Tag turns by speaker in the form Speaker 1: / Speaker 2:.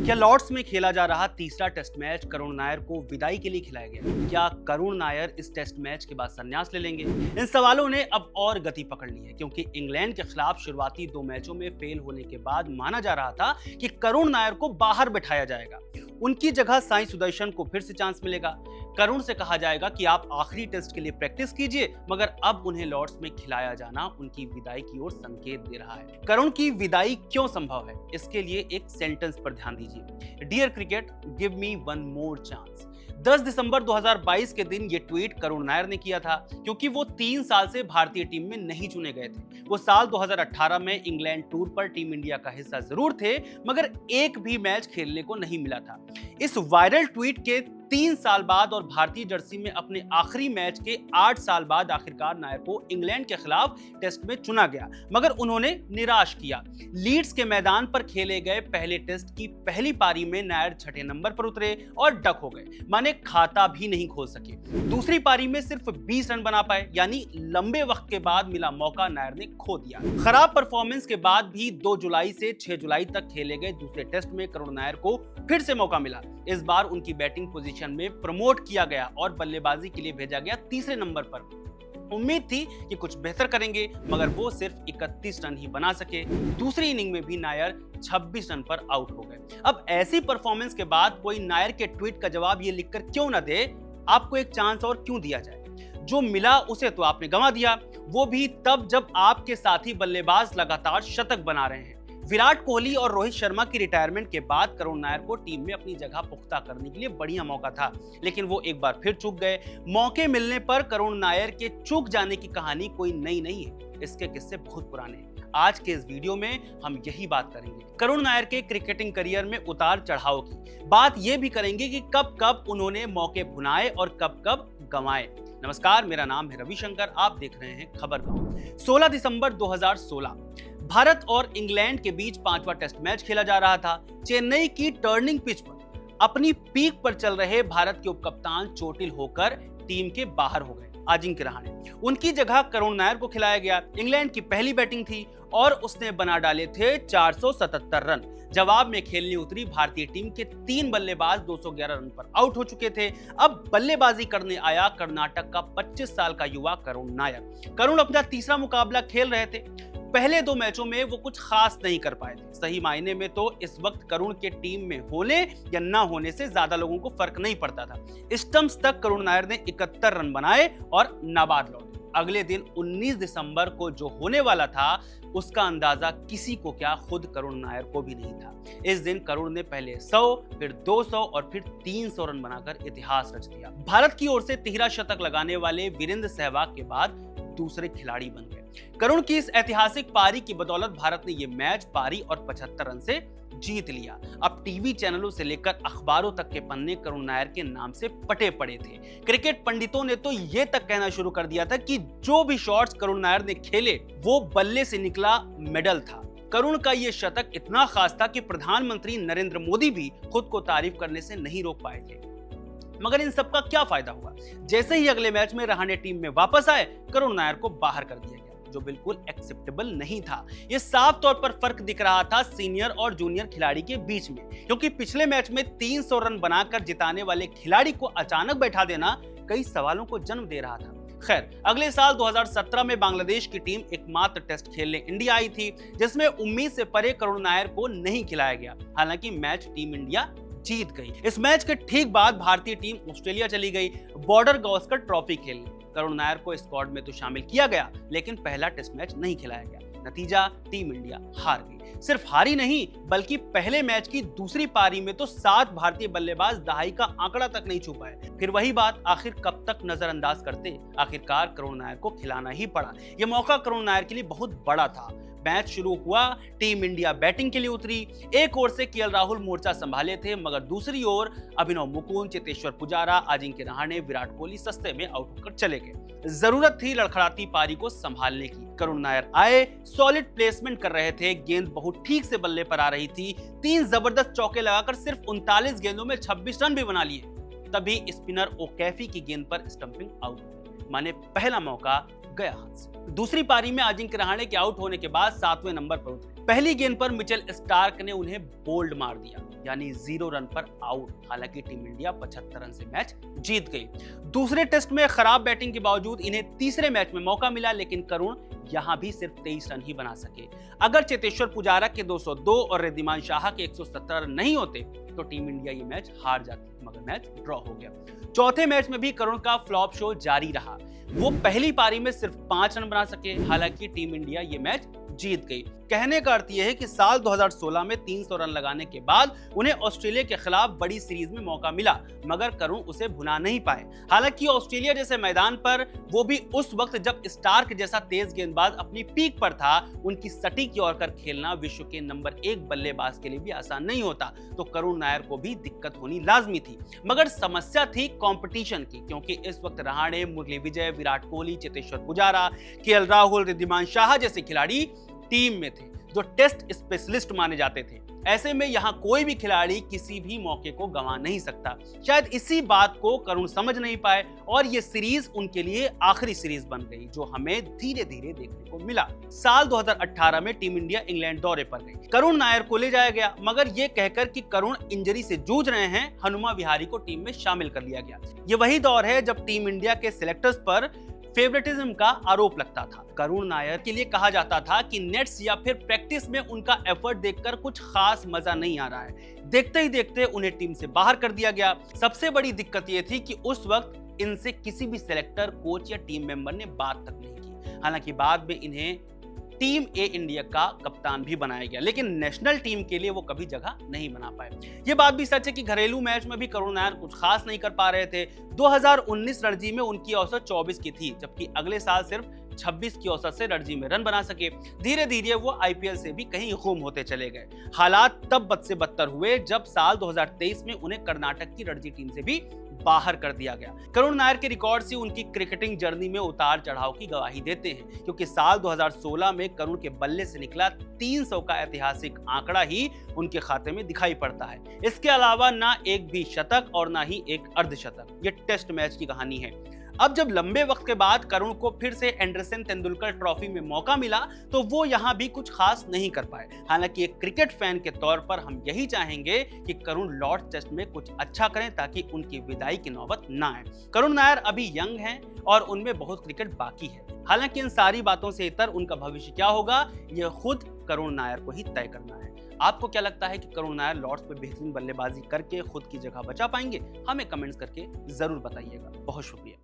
Speaker 1: क्या लॉर्ड्स में खेला जा रहा तीसरा टेस्ट मैच करुण नायर को विदाई के लिए खिलाया गया? क्या करुण नायर इस टेस्ट मैच के बाद संन्यास ले लेंगे? इन सवालों ने अब और गति पकड़ ली है, क्योंकि इंग्लैंड के खिलाफ शुरुआती 2 मैचों में फेल होने के बाद माना जा रहा था कि करुण नायर को बाहर बिठाया जाएगा। उनकी जगह साई सुदर्शन को फिर से चांस मिलेगा। करुण से कहा जाएगा कि आप आखिरी टेस्ट के लिए प्रैक्टिस कीजिए, मगर अब उन्हें लॉर्ड्स में खिलाया जाना उनकी विदाई की ओर संकेत दे रहा है। करुण की विदाई क्यों संभव है, इसके लिए एक सेंटेंस पर ध्यान दीजिए। Dear cricket, give me one more chance. 10 दिसंबर 2022 के दिन ये ट्वीट करुण नायर ने किया था, क्योंकि वो 3 साल से भारतीय टीम में नहीं चुने गए थे। वो साल 2018 में इंग्लैंड टूर पर टीम इंडिया का हिस्सा जरूर थे, मगर एक भी मैच खेलने को नहीं मिला था। इस वायरल ट्वीट के 3 साल बाद और भारतीय जर्सी में अपने आखिरी मैच के 8 साल बाद आखिरकार नायर को इंग्लैंड के खिलाफ टेस्ट में चुना गया, मगर उन्होंने निराश किया। लीड्स के मैदान पर खेले गए पहले टेस्ट की पहली पारी में नायर 6ठे नंबर पर उतरे और डक हो गए, माने खाता भी नहीं खोल सके। दूसरी पारी में सिर्फ 20 रन बना पाए, यानी लंबे वक्त के बाद मिला मौका नायर ने खो दिया। खराब परफॉर्मेंस के बाद भी 2 जुलाई से 6 जुलाई तक खेले गए दूसरे टेस्ट में करुण नायर को फिर से मौका मिला। इस बार उनकी बैटिंग पोजीशन में प्रमोट किया गया और बल्लेबाजी के लिए भेजा गया तीसरे नंबर पर। उम्मीद थी कि कुछ बेहतर करेंगे, मगर वो सिर्फ 31 रन ही बना सके। दूसरी इनिंग में भी नायर 26 रन पर आउट हो गए। अब ऐसी परफॉर्मेंस के बाद कोई नायर के ट्वीट का जवाब ये लिखकर क्यों ना दे, आपको एक चांस और क्यों दिया जाए? जो मिला उसे तो आपने गंवा दिया, वो भी तब जब आपके साथी बल्लेबाज लगातार शतक बना रहे हैं। विराट कोहली और रोहित शर्मा की रिटायरमेंट के बाद करुण नायर को टीम में अपनी जगह पुख्ता करने के लिए बढ़िया मौका था, लेकिन वो एक बार फिर चूक गए। मौके मिलने पर करुण नायर के चूक जाने की कहानी कोई नई नहीं है, इसके किस्से बहुत पुराने हैं। आज के इस वीडियो में हम यही बात करेंगे करुण नायर के क्रिकेटिंग करियर में उतार चढ़ाव की। बात ये भी करेंगे कि कब कब उन्होंने मौके भुनाए और कब कब गंवाए। नमस्कार, मेरा नाम है रविशंकर, आप देख रहे हैं खबर गांव। 16 दिसंबर 2016 भारत और इंग्लैंड के बीच 5वां टेस्ट मैच खेला जा रहा था। चेन्नई की टर्निंग पिच पर अपनी पीक पर चल रहे भारत के उपकप्तान चोटिल होकर टीम के बाहर हो गए। अजिंक्य रहाणे, उनकी जगह करुण नायर को खिलाया गया। इंग्लैंड की पहली बैटिंग थी और उसने बना डाले थे 477 रन। जवाब में खेलने उतरी भारतीय टीम के 3 बल्लेबाज 211 रन पर आउट हो चुके थे। अब बल्लेबाजी करने आया कर्नाटक का 25 साल का युवा करुण नायर। करुण अपना तीसरा मुकाबला खेल रहे थे। पहले 2 मैचों में वो कुछ खास नहीं कर पाए थे। सही मायने में तो इस वक्त करुण के टीम में होने या ना होने से ज्यादा लोगों को फर्क नहीं पड़ता था। स्टंप्स तक करुण नायर ने 71 रन बनाए और नाबाद लौटे। अगले दिन 19 दिसंबर को जो होने वाला था उसका अंदाजा किसी को क्या, खुद करुण नायर को भी नहीं था। इस दिन करुण ने पहले 100, फिर 200 और फिर 300 रन बनाकर इतिहास रच दिया। भारत की ओर से तिहरा शतक लगाने वाले वीरेंद्र सहवाग के बाद दूसरे खिलाड़ी बन गए। करुण की इस ऐतिहासिक पारी की बदौलत भारत ने यह मैच पारी और 75 रन से जीत लिया। अब टीवी चैनलों से लेकर अखबारों तक के पन्ने करुण नायर के नाम से पटे पड़े थे। क्रिकेट पंडितों ने तो यह तक कहना शुरू कर दिया था कि जो भी शॉट्स करुण नायर ने खेले वो बल्ले से निकला मेडल था। करुण का यह शतक इतना खास था कि प्रधानमंत्री नरेंद्र मोदी भी खुद को तारीफ करने से नहीं रोक पाए थे। मगर इन सब का क्या फायदा हुआ? जैसे ही अगले मैच में रहाणे टीम में वापस आए, करुण नायर को बाहर कर दिया गया, जो बिल्कुल एक्सेप्टेबल नहीं था। ये साफ तौर पर फर्क दिख रहा था सीनियर और जूनियर खिलाड़ी के बीच में, क्योंकि पिछले मैच में 300 रन बनाकर जिताने वाले खिलाड़ी को अचानक बैठा देना कई सवालों को जन्म दे रहा था। खैर, अगले साल 2017 में बांग्लादेश की टीम एकमात्र टेस्ट खेलने इंडिया आई थी, जिसमें उम्मीद से परे करुण नायर को नहीं खिलाया गया। हालांकि मैच टीम इंडिया जीत गई। इस मैच के ठीक बाद भारतीय टीम ऑस्ट्रेलिया चली गई बॉर्डर गावस्कर ट्रॉफी खेलने। करुण नायर को स्क्वाड में तो शामिल किया गया, लेकिन पहला टेस्ट मैच नहीं खिलाया गया। नतीजा, टीम इंडिया हार गई। सिर्फ हारी नहीं, बल्कि पहले मैच की दूसरी पारी में तो 7 भारतीय बल्लेबाज दहाई का आंकड़ा तक नहीं छू पाए। फिर वही बात, आखिर कब तक नजरअंदाज करते? आखिरकार करुण नायर को खिलाना ही पड़ा। यह मौका करुण नायर के लिए बहुत बड़ा था। मैच शुरू हुआ, टीम इंडिया बैटिंग के लिए उतरी। एक ओर से केएल राहुल मोर्चा संभाले थे, मगर दूसरी ओर अभिनव मुकुंद, चेतेश्वर पुजारा, अजिंक्य रहाणे, विराट कोहली सस्ते में आउट होकर चले गए। जरूरत थी लड़खड़ाती पारी को संभालने की। करुण नायर आए, सॉलिड प्लेसमेंट कर रहे थे, गेंद बहुत ठीक से बल्ले पर आ रही थी। 3 जबरदस्त चौके लगाकर सिर्फ 39 गेंदों में 26 रन भी बना लिए। तभी स्पिनर ओकैफी की गेंद पर स्टंपिंग आउट। माने पहला मौका गया हाथ से। दूसरी पारी में अजिंक्य रहाणे के आउट होने के बाद 7वें नंबर पर उतरे। पहली गेंद पर मिचेल स्टार्क ने उन्हें बोल्ड मार दिया, यानी 0 रन पर आउट। हालांकि टीम इंडिया 75 रन से मैच जीत गई। दूसरे टेस्ट में खराब बैटिंग के बावजूद इन्हें तीसरे मैच में मौका मिला, लेकिन करुण यहां भी सिर्फ 23 रन ही बना सके। अगर चेतेश्वर पुजारा के 202 और रिद्धिमान शाह के 117 रन नहीं होते तो टीम इंडिया ये मैच हार जाती, मगर मैच ड्रॉ हो गया। चौथे मैच में भी करुण का फ्लॉप शो जारी रहा। वो पहली पारी में सिर्फ 5 रन बना सके। हालांकि टीम इंडिया ये मैच जीत गई। कहने का अर्थ यह है कि साल 2016 में 300 रन लगाने के बाद उन्हें ऑस्ट्रेलिया के खिलाफ बड़ी सीरीज में मौका मिला, मगर करुण उसे भुना नहीं पाए। हालांकि ऑस्ट्रेलिया जैसे मैदान पर, वो भी उस वक्त जब स्टार्क जैसा तेज गेंदबाज अपनी पीक पर था, उनकी सटीक की ओर कर खेलना विश्व के नंबर 1 बल्लेबाज के लिए भी आसान नहीं होता। तो करुण नायर को भी दिक्कत होनी लाजमी थी। मगर समस्या थी कंपटीशन की, क्योंकि इस वक्त रहाणे, मुरली विजय, विराट कोहली, चेतेश्वर पुजारा, केएल राहुल, रिद्धिमान शाह जैसे खिलाड़ी टीम में थे, जो टेस्ट स्पेशलिस्ट माने जाते थे। ऐसे में यहां कोई भी खिलाड़ी किसी भी मौके को गंवा नहीं सकता। शायद इसी बात को करुण समझ नहीं पाए और ये सीरीज उनके लिए आखिरी सीरीज बन गई, जो हमें धीरे धीरे देखने को मिला। साल 2018 में टीम इंडिया इंग्लैंड दौरे पर गई। करुण नायर को ले जाया गया, मगर ये कहकर कि करुण इंजरी से जूझ रहे हैं, हनुमा विहारी को टीम में शामिल कर लिया गया। ये वही दौर है जब टीम इंडिया के सिलेक्टर्स पर फेवरेटिज्म का आरोप लगता था। करुण नायर के लिए कहा जाता था कि नेट्स या फिर प्रैक्टिस में उनका एफर्ट देखकर कुछ खास मजा नहीं आ रहा है। देखते ही देखते उन्हें टीम से बाहर कर दिया गया। सबसे बड़ी दिक्कत यह थी कि उस वक्त इनसे किसी भी सिलेक्टर, कोच या टीम मेंबर ने बात तक नहीं की। हालांकि बाद में इन्हें टीम ए इंडिया का कप्तान भी बनाया गया, लेकिन नेशनल टीम के लिए वो कभी जगह नहीं बना पाए। ये बात भी सच है कि घरेलू मैच में भी करुण नायर कुछ खास नहीं कर पा रहे थे। 2019 रणजी में उनकी औसत 24 की थी, जबकि अगले साल सिर्फ 26 की औसत से रणजी में रन बना सके। धीरे धीरे वो आईपीएल से भी कहीं गुम होते चले गए। हालात तब बद से बदतर हुए जब साल 2023 में उन्हें कर्नाटक की रणजी टीम से भी बाहर कर दिया गया। करुण नायर के रिकॉर्ड से उनकी क्रिकेटिंग जर्नी में उतार चढ़ाव की गवाही देते हैं, क्योंकि साल 2016 में करुण के बल्ले से निकला 300 का ऐतिहासिक आंकड़ा ही उनके खाते में दिखाई पड़ता है। इसके अलावा ना एक भी शतक और ना ही एक अर्धशतक। ये टेस्ट मैच की कहानी है। अब जब लंबे वक्त के बाद करुण को फिर से एंडरसन तेंदुलकर ट्रॉफी में मौका मिला, तो वो यहां भी कुछ खास नहीं कर पाए। हालांकि एक क्रिकेट फैन के तौर पर हम यही चाहेंगे कि करुण लॉर्ड्स टेस्ट में कुछ अच्छा करें, ताकि उनकी विदाई की नौबत ना आए। करुण नायर अभी यंग हैं और उनमें बहुत क्रिकेट बाकी है। हालांकि इन सारी बातों से इतर उनका भविष्य क्या होगा, ये खुद करुण नायर को ही तय करना है। आपको क्या लगता है कि करुण नायर लॉर्ड्स में बेहतरीन बल्लेबाजी करके खुद की जगह बचा पाएंगे? हमें कमेंट्स करके जरूर बताइएगा। बहुत शुक्रिया।